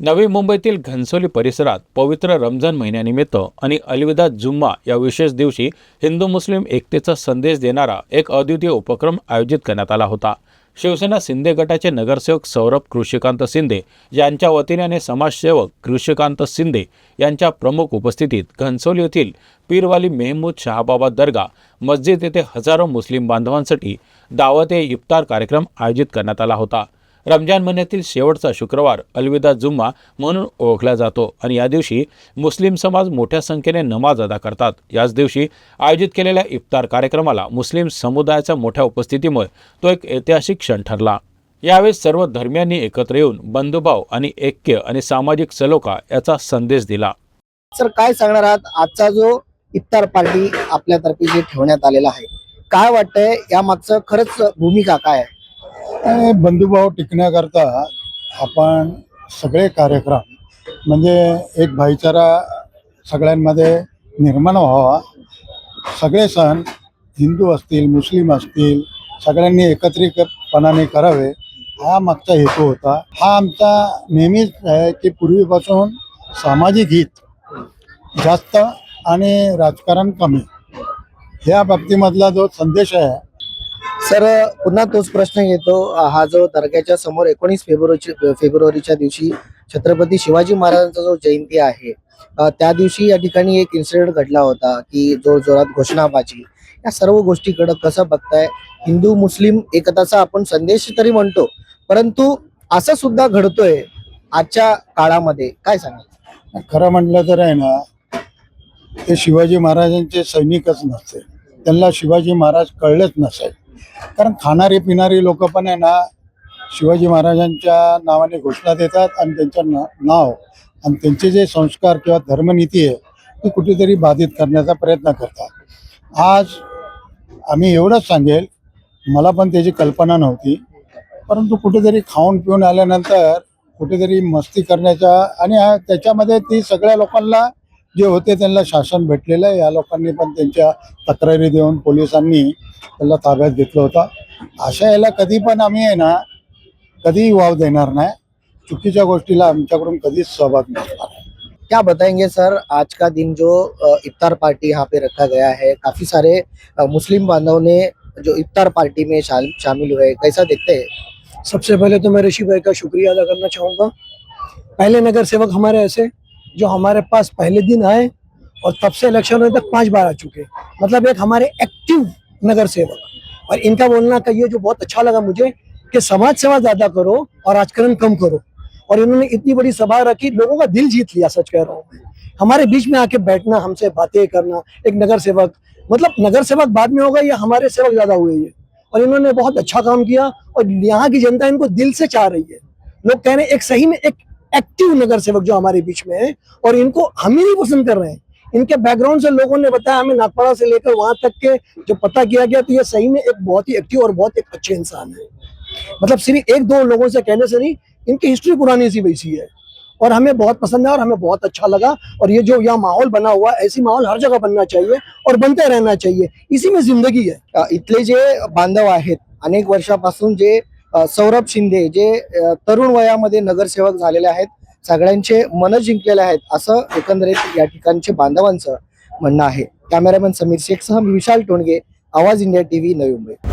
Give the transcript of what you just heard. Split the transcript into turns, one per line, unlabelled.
नवी मुंबईतील घनसोली परिसरात पवित्र रमजान महिन्यानिमित्त आणि अलविदा जुम्मा या विशेष दिवशी हिंदू मुस्लिम एकतेचा संदेश देणारा एक अद्वितीय उपक्रम आयोजित करण्यात आला होता। शिवसेना शिंदे गटाचे नगरसेवक सौरभ कृषिकांत शिंदे यांच्या वतीने आणि समाजसेवक कृषिकांत शिंदे यांच्या प्रमुख उपस्थितीत घनसोली येथील पीरवाली मेहमूद शाहबाबा दर्गा मस्जिद येथे हजारो मुस्लिम बांधवांसाठी दावत ए इफ्तार कार्यक्रम आयोजित करण्यात आला होता। रमजान महिन्यातील शेवटचा शुक्रवार अलविदा जुम्मा म्हणून ओळखला जातो आणि या दिवशी मुस्लिम समाज मोठ्या संख्येने नमाज अदा करतात। याच दिवशी आयोजित केलेल्या इफ्तार कार्यक्रमाला मुस्लिम समुदायाच्या मोठ्या उपस्थितीमुळे तो एक ऐतिहासिक क्षण ठरला। यावेळी सर्व धर्मियांनी एकत्र येऊन बंधुभाव आणि ऐक्य आणि सामाजिक सलोखा याचा संदेश दिला।
सर, काय सांगणार आहात? आजचा जो इफ्तार पार्टी आपल्यातर्फे जे ठेवण्यात आलेला आहे, काय वाटतंय यामागचं खरंच भूमिका काय आहे?
बंधुभाव टिकण्याकरता आपण सगळे कार्यक्रम म्हणजे एक भाईचारा सगळ्यांमध्ये निर्माण व्हावा। सगळे सण हिंदू असतील मुस्लिम असतील सगळ्यांनी एकत्रितपणाने करावे हा मागचा हेतू होता। हा आमचा नेहमीच आहे की पूर्वीपासून सामाजिक हित जास्त आणि राजकारण कमी, ह्या बाबतीमधला जो संदेश आहे।
सर, पुन्हा तोच प्रश्न येतो, हा जो दर्ग्याच्या समोर 19 फेब्रुवारीच्या दिवशी छत्रपती शिवाजी महाराजांचा जो जयंती आहे, त्या दिवशी या ठिकाणी एक इन्सिडेंट घडला होता की जोरात घोषणाबाजी, या सर्व गोष्टीकडे कसं बघताय? हिंदू मुस्लिम एकताचा आपण संदेश तरी म्हणतो, परंतु असं सुद्धा घडतोय आजच्या काळामध्ये, काय सांगा?
खरं म्हटलं तर आहे ना, ते शिवाजी महाराजांचे सैनिकच नसते, त्यांना शिवाजी महाराज कळलेच नसेल। कारण खाणारी पिणारी लोक पण आहे ना शिवाजी महाराजांच्या नावाने घोषणा देतात आणि त्यांचं नाव आणि त्यांचे जे संस्कार किंवा धर्मनीती आहे ती कुठेतरी बाधित करण्याचा प्रयत्न करतात। आज आम्ही एवढंच सांगेल, मला पण त्याची कल्पना नव्हती, परंतु कुठेतरी खाऊन पिऊन आल्यानंतर कुठेतरी मस्ती करण्याच्या आणि त्याच्यामध्ये ती सगळ्या लोकांना जे होते त्यांना शासन भेटलेलं आहे। या लोकांनी पण त्यांच्या तक्रारी देऊन पोलिसांनी त्याला ताब्यात घेतलं होतं। अशा याला कधी पण आम्ही आहे ना कधी वाव देणार नाही, चुकीच्या गोष्टीला आमच्याकडून कधीच सहभाग नसणार।
क्या बताएंगे सर, आज का दिन जो इफ्तार पार्टी यहाँ पे रखा गया है, काफी सारे मुस्लिम बांधव ने जो इफ्तार पार्टी में शामिल हुए, कैसा देखते हैं?
सबसे पहले तो मैं ऋषि भाई का शुक्रिया अदा करना चाहूँगा। पहले नगर सेवक हमारे ऐसे जो हमारे पास पहले दिन आए और तब से इलेक्शन होने तक 5 बार आ चुके, मतलब एक हमारे एक्टिव नगर सेवक। और इनका बोलना का ये जो बहुत अच्छा लगा मुझे कि समाज सेवा ज्यादा करो और राजकारण कम करो, और इन्होंने इतनी बड़ी सभा रखी, लोगों का दिल जीत लिया। सच कह रहा हूँ, हमारे बीच में आके बैठना, हमसे बातें करना, एक नगर सेवक, मतलब नगर सेवक बाद में होगा या हमारे सेवक ज्यादा हुए ये, और इन्होंने बहुत अच्छा काम किया और यहाँ की जनता इनको दिल से चाह रही है। लोग कह रहे हैं एक सही में एक एक्टिव नगर सेवक जो हमारे बीच में है, और इनको हम ही नहीं पसंद कर रहे हैं, इनके बैकग्राउंड से लोगों ने बताया, हमें नागपाड़ा से लेकर वहां तक के जो पता किया गया, तो ये सही में एक बहुत ही एक्टिव और बहुत एक अच्छे इंसान है। मतलब सिर्फ एक दो लोगों से कहने से नहीं, इनकी हिस्ट्री पुरानी सी वैसी है और हमें बहुत पसंद है और हमें बहुत अच्छा लगा। और ये जो यहाँ माहौल बना हुआ है, ऐसी माहौल हर जगह बनना चाहिए और बनते रहना चाहिए, इसी में जिंदगी है।
इथले जे बांधव आहेत, अनेक वर्षापासून जे सौरभ शिंदे जे तरुण वयामध्ये नगरसेवक झालेले आहेत, सगळ्यांचे मन जिंकलेले आहेत, असं एकंदरीत या ठिकाणचे बांधवांचं म्हणणं आहे। कॅमेरामॅन समीर शेखसह मी विशाल टोणगे, आवाज इंडिया टीव्ही, नवी मुंबई।